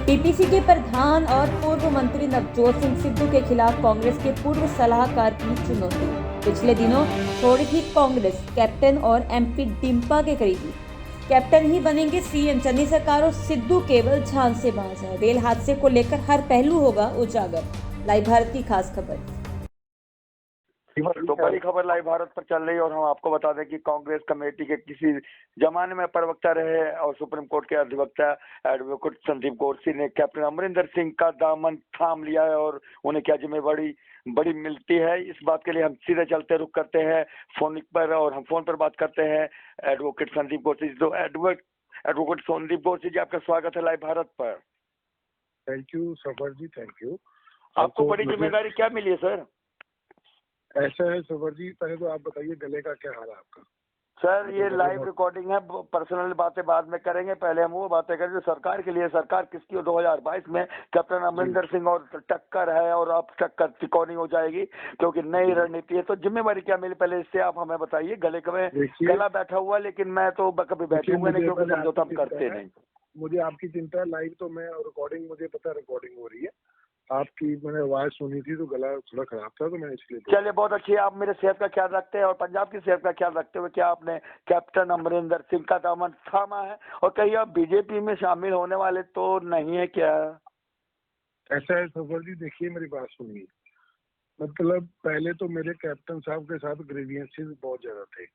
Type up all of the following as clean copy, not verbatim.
TPC के प्रधान और पूर्व मंत्री नवजोत सिंह सिद्धू के खिलाफ कांग्रेस के पूर्व सलाहकार की चुनौती। पिछले दिनों थोड़ी थी कांग्रेस कैप्टन और एमपी डिम्पा के करीबी कैप्टन ही बनेंगे सीएम। चन्नी सरकार और सिद्धू केवल झांसेबाज है। रेल हादसे को लेकर हर पहलू होगा उजागर। लाइव भारत की खास खबर। तो बड़ी खबर लाइव भारत पर चल रही है और हम आपको बता दें कि कांग्रेस कमेटी के किसी जमाने में प्रवक्ता रहे और सुप्रीम कोर्ट के अधिवक्ता एडवोकेट संदीप गोरसी ने कैप्टन अमरिंदर सिंह का दामन थाम लिया है और उन्हें क्या जिम्मेदारी बड़ी मिलती है। इस बात के लिए हम सीधे चलते रुक करते हैं फोन पर और हम फोन पर बात करते हैं एडवोकेट संदीप गोरसी। तो एडवोकेट संदीप गोरसी जी, आपका स्वागत है लाइव भारत पर। Thank you Safar ji, thank you. आपको बड़ी जिम्मेदारी क्या मिली है सर? ऐसा है सफर जी, पहले तो आप बताइए गले का क्या हाल है आपका? सर ये लाइव रिकॉर्डिंग है, पर्सनल बातें बाद में करेंगे, पहले हम वो बातें करें जो सरकार के लिए। सरकार किसकी? 2022 में कैप्टन अमरिंदर सिंह और टक्कर है और अब टक्कर तिकोनी हो जाएगी क्योंकि नई रणनीति है। तो जिम्मेवारी क्या मिली पहले इससे आप हमें बताइए। गले में गला बैठा हुआ, लेकिन मैं तो कभी बैठे हुए नहीं क्योंकि समझौता हम करते नहीं। मुझे आपकी चिंता है। लाइव तो मैं रिकॉर्डिंग, मुझे पता है रिकॉर्डिंग हो रही है आपकी। मैंने आवाज सुनी थी तो गला थोड़ा खराब था तो मैं इसलिए। चलिए बहुत अच्छी, आप मेरे सेहत का ख्याल रखते हैं और पंजाब की सेहत का ख्याल रखते हुए क्या आपने कैप्टन अमरिंदर सिंह का दामन थामा है? और कहीं आप बीजेपी में शामिल होने वाले तो नहीं है क्या? ऐसा है सफर जी, देखिए मेरी बात सुनिए। मतलब पहले तो मेरे कैप्टन साहब के साथ ग्रेवियंसेस बहुत ज्यादा थे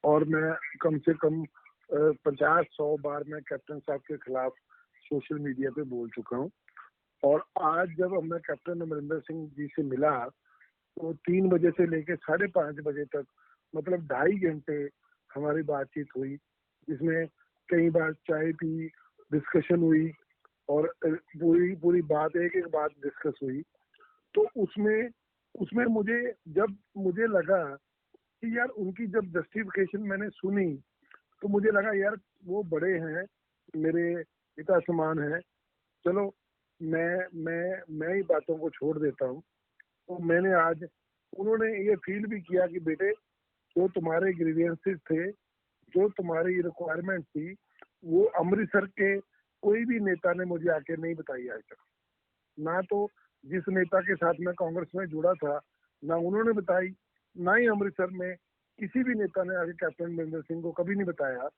और मैं कम से कम 50-100 बार मैं कैप्टन साहब के खिलाफ सोशल मीडिया पे बोल चुका हूँ। और आज जब मैं कैप्टन अमरिंदर सिंह जी से मिला तो 3 बजे से लेकर 5:30 बजे तक मतलब 2.5 घंटे हमारी बातचीत हुई, जिसमें कई बार चाय पी, डिस्कशन हुई और पूरी बात एक बात डिस्कस हुई। तो उसमें मुझे लगा कि यार उनकी जब जस्टिफिकेशन मैंने सुनी तो मुझे लगा यार वो बड़े हैं, मेरे पिता समान है। चलो मैं ही बातों को छोड़ देता हूँ। तो मैंने आज, उन्होंने ये फील भी किया कि बेटे जो तुम्हारे ग्रीवियंसेस थे, जो तुम्हारी रिक्वायरमेंट थी, वो अमृतसर के कोई भी नेता ने मुझे आके नहीं बताई आज तक। ना तो जिस नेता के साथ मैं कांग्रेस में जुड़ा था ना उन्होंने बताई, ना ही अमृतसर में किसी भी नेता ने आगे कैप्टन अमरिंदर सिंह को कभी नहीं बताया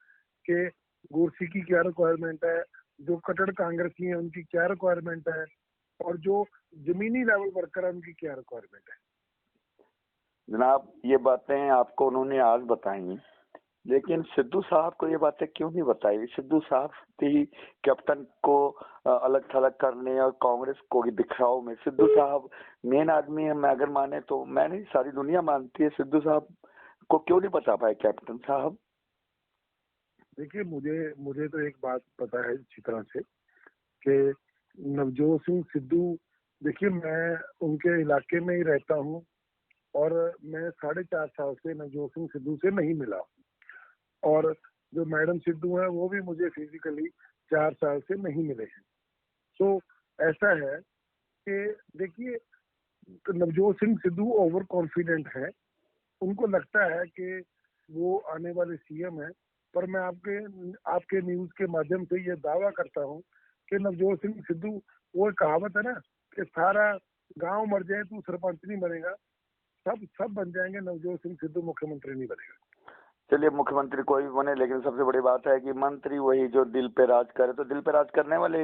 कि गोरसी की क्या रिक्वायरमेंट है, जो कट्टर कांग्रेसी है उनकी क्या रिक्वायरमेंट है और जो जमीनी लेवल वर्कर है उनकी क्या रिक्वायरमेंट है। जनाब ये बातें आपको उन्होंने आज बताई, लेकिन सिद्धू साहब को ये बातें क्यों नहीं बताई? सिद्धू साहब भी कैप्टन को अलग थलग करने और कांग्रेस को दिखाओ में सिद्धू साहब मेन आदमी है। मैं अगर माने तो मैं नहीं, सारी दुनिया मानती है। सिद्धू साहब को क्यों नहीं बता पाए कैप्टन साहब? देखिए मुझे तो एक बात पता है अच्छी तरह से कि नवजोत सिंह सिद्धू, देखिए मैं उनके इलाके में ही रहता हूँ और मैं 4.5 साल से नवजोत सिंह सिद्धू से नहीं मिला और जो मैडम सिद्धू हैं वो भी मुझे फिजिकली 4 साल से नहीं मिले हैं। तो ऐसा है कि देखिए नवजोत सिंह सिद्धू ओवर कॉन्फिडेंट है, उनको लगता है कि वो आने वाले सीएम है। पर मैं आपके न्यूज के माध्यम से ये दावा करता हूँ कि नवजोत सिंह सिद्धू, वो कहावत है ना कि सारा गांव मर जाए तू सरपंच नहीं बनेगा, सब बन जाएंगे, नवजोत सिंह सिद्धू मुख्यमंत्री नहीं बनेगा। चलिए मुख्यमंत्री कोई भी बने, लेकिन सबसे बड़ी बात है कि मंत्री वही जो दिल पे राज करे। तो दिल पे राज करने वाले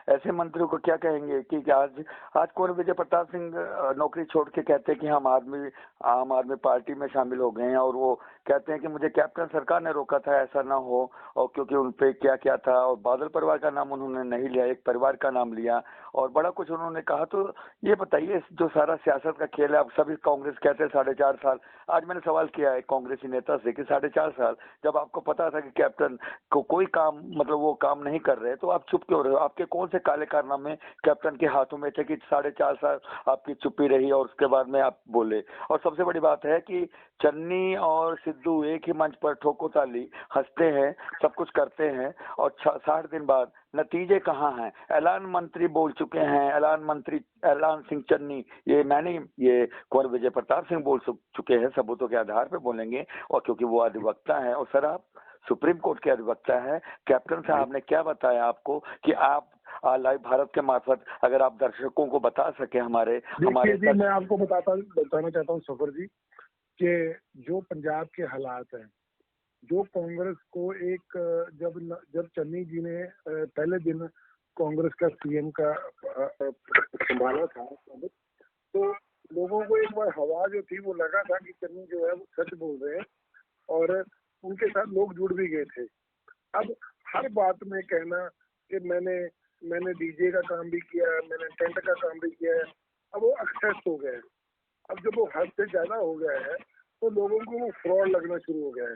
ऐसे मंत्रियों को क्या कहेंगे कि आज कौन विजय प्रताप सिंह नौकरी छोड़ के कहते हैं कि हम आम आदमी पार्टी में शामिल हो गए हैं और वो कहते हैं कि मुझे कैप्टन सरकार ने रोका था ऐसा ना हो, और क्योंकि उन पे क्या क्या था। और बादल परिवार का नाम उन्होंने नहीं लिया, एक परिवार का नाम लिया और बड़ा कुछ उन्होंने कहा। तो ये बताइए जो सारा सियासत का खेल है, अब सभी कांग्रेस कहते हैं 4.5 साल। आज मैंने सवाल किया है कांग्रेसी नेता से कि 4.5 साल जब आपको पता था कि कैप्टन को कोई काम, मतलब वो काम नहीं कर रहे, तो आप चुप क्यों रहे हो? आपके कौन से काले कारनामे कैप्टन के हाथों में थे कि 4.5 साल आपकी चुप्पी रही और उसके बाद में आप बोले? और सबसे बड़ी बात है कि चन्नी और सिद्धू एक ही मंच पर ठोको ताली हंसते हैं, सब कुछ करते हैं और 60 दिन बाद नतीजे कहाँ हैं? ऐलान मंत्री बोल चुके हैं, ऐलान सिंह चन्नी, ये कुंवर विजय प्रताप सिंह बोल चुके हैं, सबूतों के आधार पर बोलेंगे और क्योंकि वो अधिवक्ता है। और सर आप सुप्रीम कोर्ट के अधिवक्ता है, कैप्टन साहब ने क्या बताया आपको कि लाइव भारत के मार्फत अगर आप दर्शकों को बता सके हमारे जी, मैं आपको बताना चाहता हूँ सफर जी कि जो पंजाब के हालात हैं, जो कांग्रेस को एक जब चन्नी जी ने पहले दिन कांग्रेस का सीएम का संभाला था, तो लोगों को एक बार हवा जो थी वो लगा था कि चन्नी जो है वो सच बोल रहे हैं और उनके साथ लोग जुड़ भी गए थे। अब हर बात में कहना कि मैंने डीजे का काम भी किया है, मैंने टेंट का काम भी किया है, अब वो एक्सेस हो गया है। अब जब वो हद से ज्यादा हो गया है तो लोगों को वो फ्रॉड लगना शुरू हो गया है।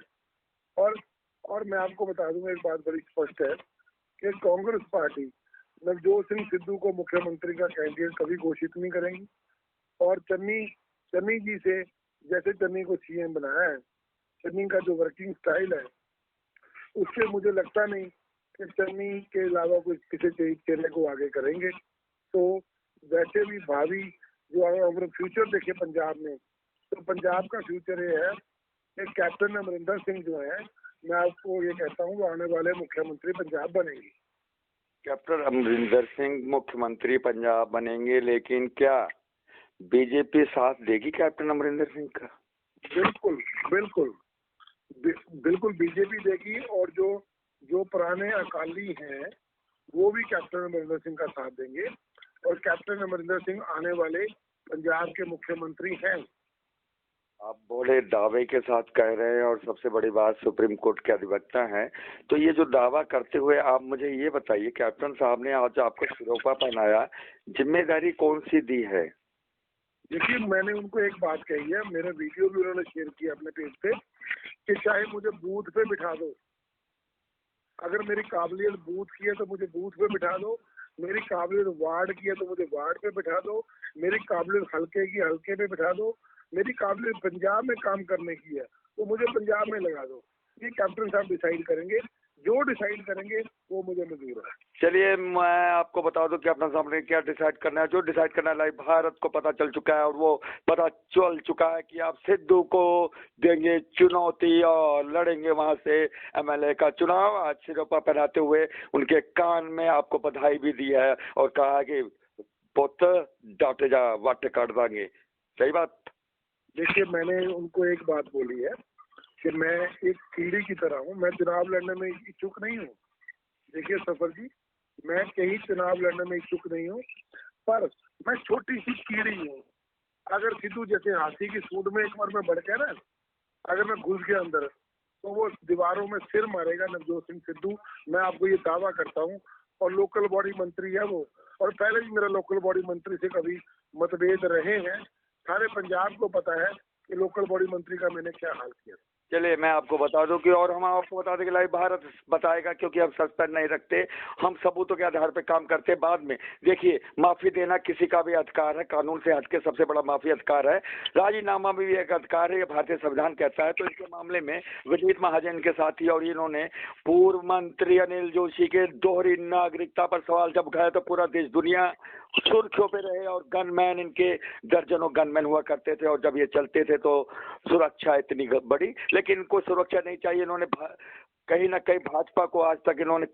और मैं आपको बता दूंगा, एक बात बड़ी स्पष्ट है कि कांग्रेस पार्टी नवजोत सिंह सिद्धू को मुख्यमंत्री का कैंडिडेट कभी घोषित नहीं करेंगी। और चन्नी जी से, जैसे चन्नी को सीएम बनाया है, चन्नी का जो वर्किंग स्टाइल है, उससे मुझे लगता नहीं कि चन्नी के अलावा कोई किसी चेहरे को आगे करेंगे। तो वैसे भी भावी जो अगर फ्यूचर देखे पंजाब में, तो पंजाब का फ्यूचर ये है कि कैप्टन अमरिंदर सिंह जो है, मैं आपको ये कहता हूँ वो आने वाले मुख्यमंत्री पंजाब बनेंगे। कैप्टन अमरिंदर सिंह मुख्यमंत्री पंजाब बनेंगे, लेकिन क्या बीजेपी साथ देगी कैप्टन अमरिंदर सिंह का? बिल्कुल बीजेपी देगी। और जो पुराने अकाली हैं वो भी कैप्टन अमरिंदर सिंह का साथ देंगे और कैप्टन अमरिंदर सिंह आने वाले पंजाब के मुख्यमंत्री हैं। आप बोले दावे के साथ कह रहे हैं और सबसे बड़ी बात सुप्रीम कोर्ट के अधिवक्ता हैं, तो ये जो दावा करते हुए आप मुझे ये बताइए, कैप्टन साहब ने आज आपको सिरोपा पहनाया, जिम्मेदारी कौन सी दी है? देखिए, मैंने उनको एक बात कही है, मेरा वीडियो भी उन्होंने शेयर किया अपने पेज पे, कि चाहे मुझे बूथ पे बिठा दो, अगर मेरी काबिलियत बूथ की है तो मुझे बूथ पे बिठा दो, मेरी काबिलियत वार्ड की है तो मुझे वार्ड पे बिठा दो, मेरी काबिलियत हल्के की हल्के पे बिठा दो, मेरी काबिलियत पंजाब में काम करने की है तो मुझे पंजाब में लगा दो। ये कैप्टन साहब डिसाइड करेंगे, जो डिसाइड करेंगे वो मुझे मंजूर है। चलिए, मैं आपको बता दूं कि अपना सामने क्या डिसाइड करना है। जो डिसाइड करना है लाइव भारत को पता चल चुका है, और वो पता चल चुका है कि आप सिद्धू को देंगे चुनौती और लड़ेंगे वहां से एमएलए का चुनाव। आज सिरोपा पहनाते हुए उनके कान में आपको बधाई भी दी है और कहा कि पुत डांटे जा वाट काट देंगे। सही बात? देखिए, मैंने उनको एक बात बोली है कि मैं एक कीड़ी की तरह हूँ, मैं चुनाव लड़ने में इच्छुक नहीं हूँ। देखिए सफर जी, मैं कहीं चुनाव लड़ने में इच्छुक नहीं हूँ, पर मैं छोटी सी कीड़ी हूँ। अगर सिद्धू जैसे हाथी की सूंड में एक बार मैं बढ़ गया ना, अगर मैं घुस गया अंदर, तो वो दीवारों में सिर मारेगा नवजोत सिंह सिद्धू। मैं आपको ये दावा करता हूँ। और लोकल बॉडी मंत्री है वो, और पहले भी मेरा लोकल बॉडी मंत्री से कभी मतभेद रहे हैं। सारे पंजाब को पता है कि लोकल बॉडी मंत्री का मैंने क्या हाल किया। चलिए, मैं आपको बता दूं कि, और हम आपको बता दें कि लाइव भारत बताएगा, क्योंकि हम सस्पेंड नहीं रखते, हम सबूतों के आधार पर काम करते हैं। बाद में देखिए, माफी देना किसी का भी अधिकार है, कानून से हटके सबसे बड़ा माफी अधिकार है। राजीनामा भी एक अधिकार है, ये भारतीय संविधान कहता है। तो इसके मामले में विनीत महाजन के साथी और इन्होंने पूर्व मंत्री अनिल जोशी के दोहरी नागरिकता पर सवाल जब उठाया तो पूरा देश दुनिया सुर्खियों पे रहे। और गनमैन, इनके दर्जनों गनमैन हुआ करते थे, और जब ये चलते थे तो सुरक्षा इतनी बड़ी, लेकिन इनको सुरक्षा नहीं चाहिए। इन्होंने कहीं ना कहीं भाजपा को आज तक इन्होंने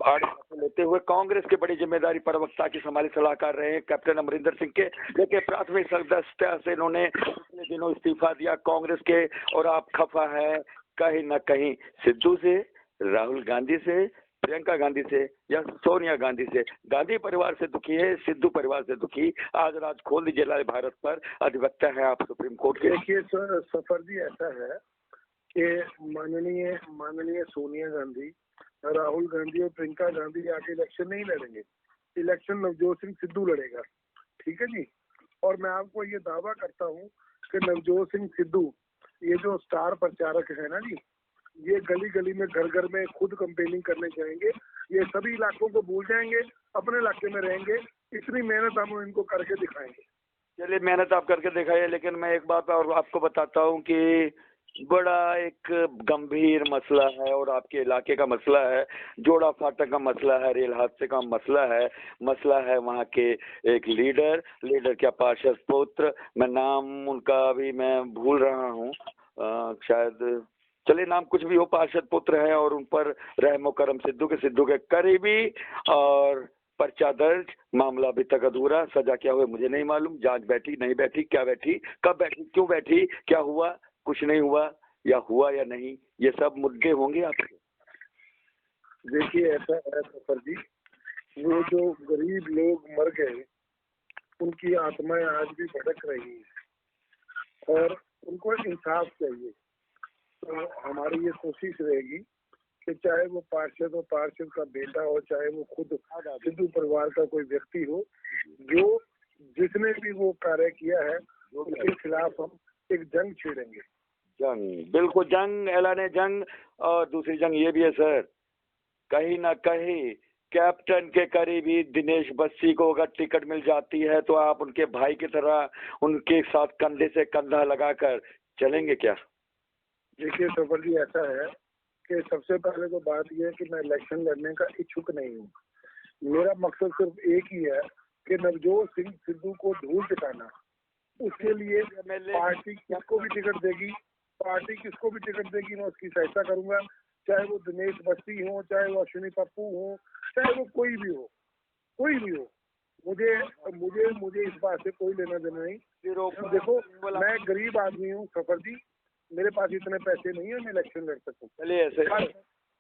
आड़े लेते हुए कांग्रेस की बड़ी जिम्मेदारी प्रवक्ता की संभाली सलाहकार रहे हैं कैप्टन अमरिंदर सिंह के, लेकिन प्राथमिक सदस्यता से इन्होंने पिछले दिनों इस्तीफा दिया कांग्रेस के। और आप खफा है कहीं ना कहीं सिद्धू से, राहुल गांधी से, प्रियंका गांधी से या सोनिया गांधी से। गांधी परिवार से दुखी है, सिद्धू परिवार से दुखी। आज राज खोल दीजिए लाइव भारत पर, अधिवक्ता है आप सुप्रीम कोर्ट के। देखिए सफर जी, ऐसा है कि माननीय सोनिया गांधी, राहुल गांधी और प्रियंका गांधी आके इलेक्शन नहीं लड़ेंगे। इलेक्शन नवजोत सिंह सिद्धू लड़ेगा, ठीक है जी। और मैं आपको ये दावा करता हूँ कि नवजोत सिंह सिद्धू, ये जो स्टार प्रचारक है ना जी, ये गली गली में घर घर में खुद कंपेनिंग करने जाएंगे। ये सभी इलाकों को भूल जाएंगे, अपने इलाके में रहेंगे। इतनी मेहनत हम इनको करके दिखाएंगे। चलिए, मेहनत आप करके दिखाइए, लेकिन मैं एक बात और आपको बताता हूँ कि बड़ा एक गंभीर मसला है और आपके इलाके का मसला है, जोड़ा फाटक का मसला है, रेल हादसे का मसला है वहाँ के एक लीडर क्या पार्षद पुत्र, मैं नाम उनका अभी मैं भूल रहा हूँ, शायद, चलिए नाम कुछ भी हो, पार्षद पुत्र है और उन पर रहमो करम सिद्धू के करीबी और पर्चा दर्ज, मामला अभी तक अधूरा, सजा क्या हुई मुझे नहीं मालूम, जांच बैठी नहीं बैठी, क्या बैठी, कब बैठी, क्यों बैठी, क्या हुआ, कुछ नहीं हुआ या नहीं, ये सब मुद्दे होंगे आपके। देखिए ऐसा है सफर जी, वो जो गरीब लोग मर गए उनकी आत्माएं आज भी भटक रही हैं और उनको इंसाफ चाहिए। तो हमारी ये कोशिश रहेगी कि चाहे वो पार्षद हो, पार्षद का बेटा हो, चाहे वो खुद सिद्धू परिवार का कोई व्यक्ति हो, जो जिसने भी वो कार्य किया है उसके खिलाफ हम एक जंग छेड़ेंगे। जंग, बिल्कुल जंग, ऐलान जंग। और दूसरी जंग ये भी है सर, कहीं ना कहीं कैप्टन के करीबी दिनेश बस्सी को अगर टिकट मिल जाती है तो आप उनके भाई की तरह उनके साथ कंधे से कंधा लगाकर चलेंगे क्या? देखिए सफर जी, ऐसा है कि सबसे पहले तो बात यह है कि मैं इलेक्शन लड़ने का इच्छुक नहीं हूँ। मेरा मकसद सिर्फ एक ही है कि नवजोत सिंह सिद्धू को धूल चटाना। उसके लिए पार्टी किसको भी टिकट देगी, मैं उसकी सहायता करूंगा, चाहे वो दिनेश बस्सी हो, चाहे वो अश्विनी पप्पू हो, चाहे वो कोई भी हो। मुझे इस बात से कोई लेना देना नहीं। देखो मैं गरीब आदमी हूँ सफर जी, मेरे पास इतने पैसे नहीं है मैं इलेक्शन लड़ सकूं। चलिए ऐसे,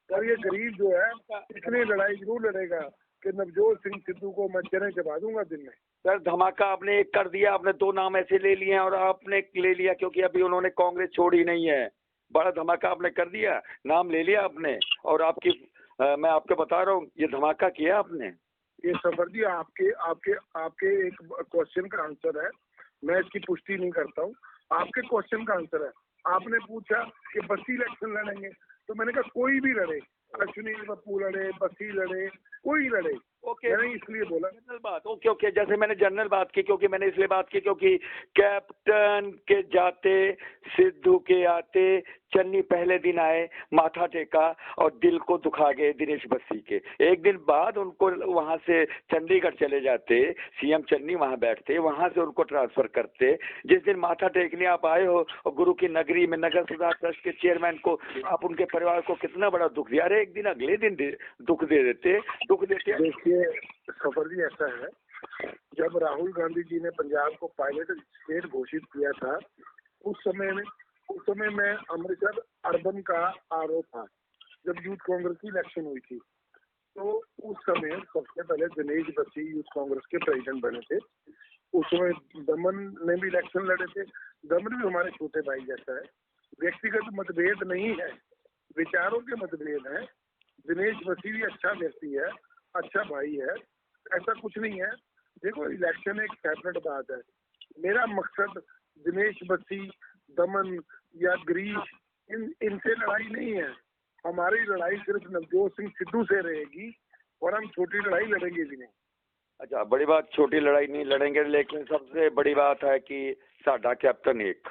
और ये गरीब जो है इतनी लड़ाई जरूर लड़ेगा कि नवजोत सिंह सिद्धू को मैं चेहरे चबा दूंगा दिन में। सर धमाका आपने एक कर दिया, आपने 2 नाम ऐसे ले लिए हैं और आपने ले लिया क्योंकि अभी उन्होंने कांग्रेस छोड़ी नहीं है। बड़ा धमाका आपने कर दिया, नाम ले लिया आपने, और आपकी मैं आपको बता रहा हूँ ये धमाका किया आपने। ये सफर जी आपके एक क्वेश्चन का आंसर है, मैं इसकी पुष्टि नहीं करता हूँ। आपके क्वेश्चन का आंसर है, आपने पूछा कि बस्सी इलेक्शन लड़ेंगे, तो मैंने कहा कोई भी लड़े, अश्विनी पप्पू लड़े, बस्सी लड़े, कोई लड़े। ओके, मैंने इसलिए बोला जनरल बात। ओके, जैसे मैंने जनरल बात की, क्योंकि मैंने इसलिए बात की क्योंकि कैप्टन के जाते सिद्धू के आते चन्नी पहले दिन आए, माथा टेका और दिल को दुखा गए दिनेश बस्सी के। एक दिन बाद उनको वहां से चंडीगढ़ चले जाते, सीएम चन्नी वहां बैठते, वहां से उनको ट्रांसफर करते। जिस दिन माथा टेकने आप आए हो और गुरु की नगरी में नगर सुधार ट्रस्ट के चेयरमैन को आप उनके परिवार को कितना बड़ा दुख दिया। अरे एक दिन अगले दिन दुख देते। देखिए सफर जी, ऐसा है, जब राहुल गांधी जी ने पंजाब को पायलट स्टेट घोषित किया था, उस समय में अमृतसर अर्बन का आरोप था। जब यूथ कांग्रेस की इलेक्शन हुई थी तो उस समय सबसे पहले दिनेश बस्सी यूथ कांग्रेस के प्रेसिडेंट बने थे। उस समय दमन ने भी इलेक्शन लड़े थे। दमन भी हमारे छोटे भाई जैसा है, व्यक्तिगत मतभेद नहीं है, विचारों के मतभेद है। दिनेश बस्सी भी अच्छा व्यक्ति है, अच्छा भाई है, ऐसा कुछ नहीं है। देखो इलेक्शन एक सेपरेट बात है। मेरा मकसद दिनेश बस्सी, दमन या गिरीश इनसे लड़ाई नहीं है। हमारी लड़ाई सिर्फ नवजोत सिंह सिद्धू से रहेगी और हम छोटी लड़ाई लड़ेंगे भी नहीं। अच्छा, बड़ी बात, छोटी लड़ाई नहीं लड़ेंगे, लेकिन सबसे बड़ी बात है कि साडा कैप्टन एक।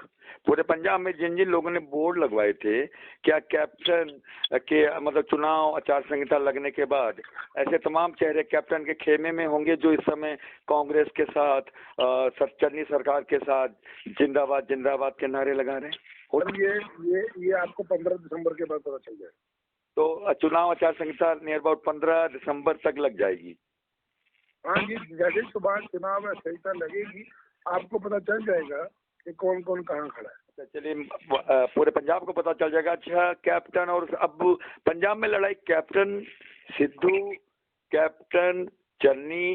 पूरे पंजाब में जिन जिन लोगों ने बोर्ड लगवाए थे, क्या कैप्टन के मतलब चुनाव आचार संहिता लगने के बाद ऐसे तमाम चेहरे कैप्टन के खेमे में होंगे जो इस समय कांग्रेस के साथ चन्नी सरकार के साथ जिंदाबाद जिंदाबाद के नारे लगा रहे हैं? और ये आपको 15 दिसंबर के बाद पता चल जाए। तो चुनाव आचार संहिता नियर अबाउट 15 दिसंबर तक लग जाएगी। हाँ जी, जैसे सुबह चुनाव संहिता लगेगी आपको पता चल जाएगा कि कौन कौन कहाँ खड़ा है। चलिए, पूरे पंजाब को पता चल जाएगा। अच्छा, कैप्टन और अब पंजाब में लड़ाई captain Sidhu, captain Channi,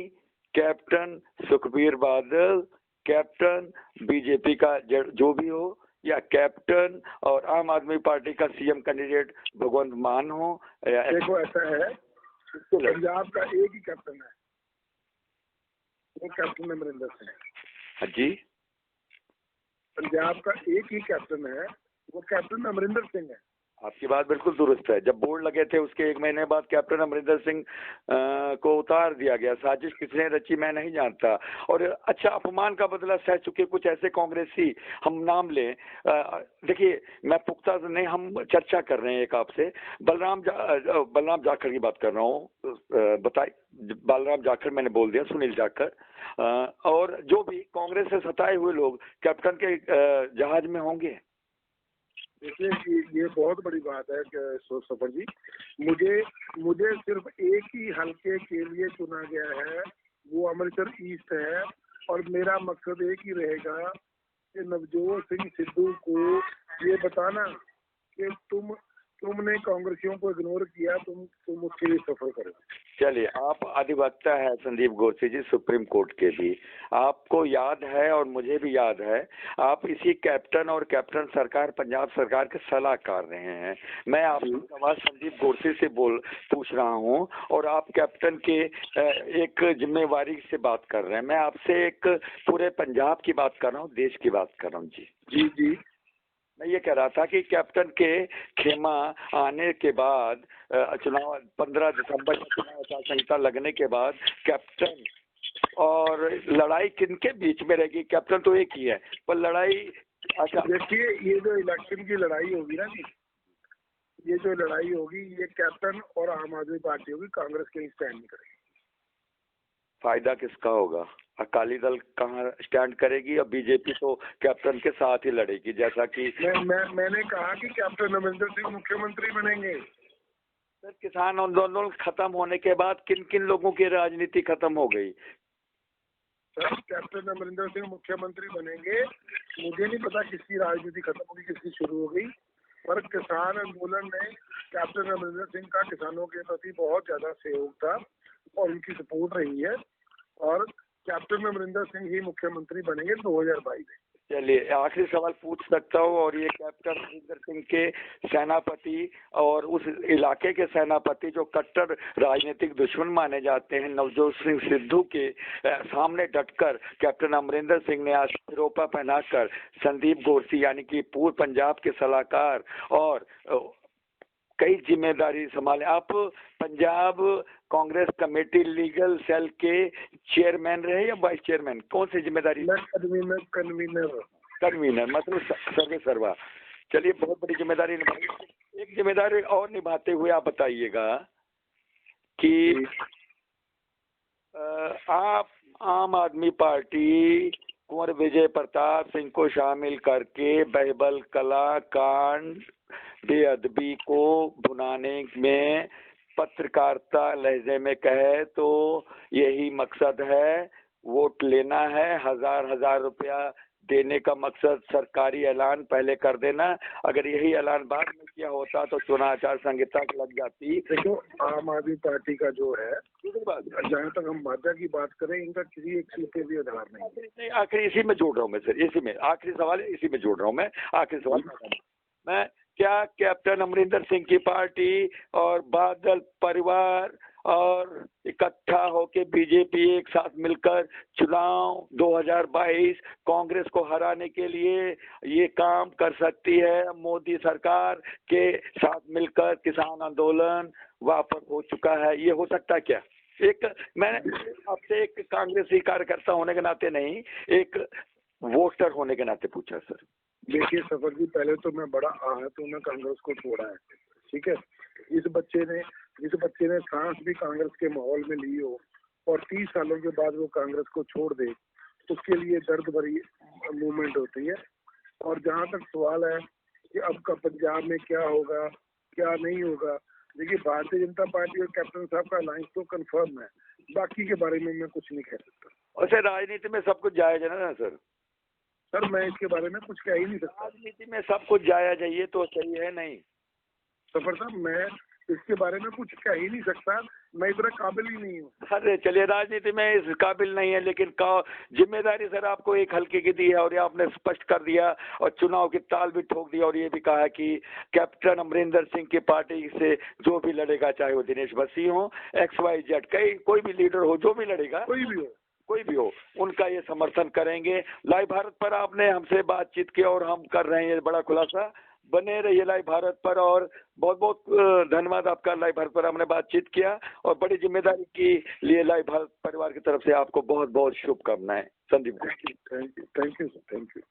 captain Sukhbir Badal, captain BJP का जो भी हो, या कैप्टन और आम आदमी पार्टी का सीएम कैंडिडेट भगवंत मान हो। देखो ऐसा है, पंजाब का एक ही कैप्टन है, वो कैप्टन अमरिंदर सिंह। हाँ जी, पंजाब का एक ही कैप्टन है, वो कैप्टन अमरिंदर सिंह है। आपकी बात बिल्कुल दुरुस्त है। जब बोर्ड लगे थे उसके 1 महीने बाद कैप्टन अमरिंदर सिंह को उतार दिया गया। साजिश किसने रची मैं नहीं जानता। और अच्छा, अपमान का बदला सह चुके कुछ ऐसे कांग्रेसी, हम नाम लें, देखिए मैं पुख्ता नहीं, हम चर्चा कर रहे हैं एक आपसे, बलराम जाखड़ की बात कर रहा हूँ। बताइए, बलराम जाखड़ मैंने बोल दिया, सुनील जाखड़, और जो भी कांग्रेस से सताए हुए लोग कैप्टन के जहाज में होंगे। देखिए ये बहुत बड़ी बात है कि सफर जी, मुझे सिर्फ एक ही हलके के लिए चुना गया है, वो अमृतसर ईस्ट है, और मेरा मकसद एक ही रहेगा कि नवजोत सिंह सिद्धू को ये बताना कि तुमने कांग्रेसियों को इग्नोर किया, तुम उसके लिए सफर करो। चलिए, आप अधिवक्ता है संदीप गोरसी जी, सुप्रीम कोर्ट के भी, आपको याद है और मुझे भी याद है, आप इसी कैप्टन और कैप्टन सरकार पंजाब सरकार के सलाहकार रहे हैं। मैं आपसे सवाल संदीप गोरसी से पूछ रहा हूं और आप कैप्टन के एक जिम्मेवारी से बात कर रहे हैं। मैं आपसे एक पूरे पंजाब की बात कर रहा हूँ, देश की बात कर रहा हूँ। जी जी मैं ये कह रहा था कि कैप्टन के खेमा आने के बाद चुनाव 15 दिसंबर को चुनाव आचार संहिता लगने के बाद कैप्टन और लड़ाई किनके बीच में रहेगी? कैप्टन तो एक ही है, पर लड़ाई अच्छा देखिए, ये जो इलेक्शन की लड़ाई होगी ना जी, ये जो लड़ाई होगी ये कैप्टन और आम आदमी पार्टी होगी, कांग्रेस कहीं स्टैंड नहीं करेगी। फायदा किसका होगा? अकाली दल कहाँ स्टैंड करेगी और बीजेपी तो कैप्टन के साथ ही लड़ेगी, जैसा कि मैंने कहा कि कैप्टन अमरिंदर सिंह मुख्यमंत्री बनेंगे। सर, किसान आंदोलन खत्म होने के बाद किन किन लोगों की राजनीति खत्म हो गई? सर, कैप्टन अमरिंदर सिंह मुख्यमंत्री बनेंगे। मुझे नहीं पता किसकी राजनीति खत्म होगी, किसकी शुरू हो गई, पर किसान आंदोलन में कैप्टन अमरिंदर सिंह का किसानों के प्रति बहुत ज्यादा सहयोग था और उनकी सपोर्ट रही है, और कैप्टन अमरिंदर सिंह ही मुख्यमंत्री बनेंगे 2022 में। चलिए, आखिरी सवाल पूछ सकता हूँ, और ये कैप्टन अमरिंदर सिंह के सेनापति और उस इलाके के सेनापति जो कट्टर राजनीतिक दुश्मन माने जाते हैं नवजोत सिंह सिद्धू के सामने डटकर कैप्टन अमरिंदर सिंह ने आज सिरोपा पहनाकर संदीप गोरसी यानी कि पूर्व पंजाब के सलाहकार और कई जिम्मेदारी संभाले। आप Punjab Congress committee legal cell के चेयरमैन रहे या वाइस चेयरमैन, कौन सी जिम्मेदारी? कन्वीनर मतलब सर्वे सर्वा। चलिए, बहुत बड़ी जिम्मेदारी निभाई। एक जिम्मेदारी और निभाते हुए आप बताइएगा कि आप आम आदमी पार्टी कुंवर विजय प्रताप सिंह को शामिल करके बहबल कला कांड बेअदबी को भुनाने में पत्रकारिता लहजे में कहे तो यही मकसद है, वोट लेना है, हजार रुपया देने का मकसद, सरकारी ऐलान पहले कर देना। अगर यही ऐलान बाद में किया होता तो चुनाव आचार संहिता लग जाती। देखो, आम आदमी पार्टी का जो है, जहाँ तक हम भाजपा की बात करें, इनका किसी एक चीज पे भी आधार नहीं। आखिरी इसी में जोड़ रहा हूँ मैं सर, इसी में आखिरी सवाल है, इसी में जोड़ रहा हूँ मैं आखिरी सवाल। मैं क्या कैप्टन अमरिंदर सिंह की पार्टी और बादल परिवार और इकट्ठा होके बीजेपी एक साथ मिलकर चुनाव 2022 कांग्रेस को हराने के लिए ये काम कर सकती है? मोदी सरकार के साथ मिलकर किसान आंदोलन वापस हो चुका है, ये हो सकता है क्या? एक मैंने आपसे एक कांग्रेसी कार्यकर्ता होने के नाते नहीं, एक वोटर होने के नाते पूछा सर। देखिए सफर जी, पहले तो मैं बड़ा आहत हूँ, मैं कांग्रेस को छोड़ा है, ठीक है। इस बच्चे ने सांस भी कांग्रेस के माहौल में ली हो और 30 सालों के बाद वो कांग्रेस को छोड़ दे, उसके लिए दर्द भरी मूवमेंट होती है। और जहाँ तक सवाल है कि अब का पंजाब में क्या होगा क्या नहीं होगा, देखिए भारतीय जनता पार्टी और कैप्टन साहब का अलायंस तो कंफर्म है, बाकी के बारे में मैं कुछ नहीं कह सकता। और सर, राजनीति में सब कुछ जायज है ना सर? सर, मैं इसके बारे में कुछ कह ही नहीं सकता। राजनीति में सब कुछ जायज है, ये तो सही है नहीं सफर साहब? मैं इसके बारे में कुछ कह ही नहीं सकता, मैं इतना काबिल ही नहीं हूँ। अरे चलिए, राजनीति में इस काबिल नहीं है, लेकिन जिम्मेदारी सर आपको एक हल्के की दी है और ये आपने स्पष्ट कर दिया और चुनाव की ताल भी ठोक दिया और ये भी कहा कि कैप्टन अमरिंदर सिंह की पार्टी से जो भी लड़ेगा, चाहे वो दिनेश बसी हो, XYZ कोई भी लीडर हो, जो भी लड़ेगा, कोई भी हो, उनका ये समर्थन करेंगे। लाइव भारत पर आपने हमसे बातचीत की और हम कर रहे हैं ये बड़ा खुलासा। बने रहिए लाइव भारत पर और बहुत बहुत धन्यवाद आपका। लाइव भारत पर हमने बातचीत किया और बड़ी जिम्मेदारी के लिए लाइव भारत परिवार की तरफ से आपको बहुत बहुत शुभकामनाएं। Sandeep, thank you.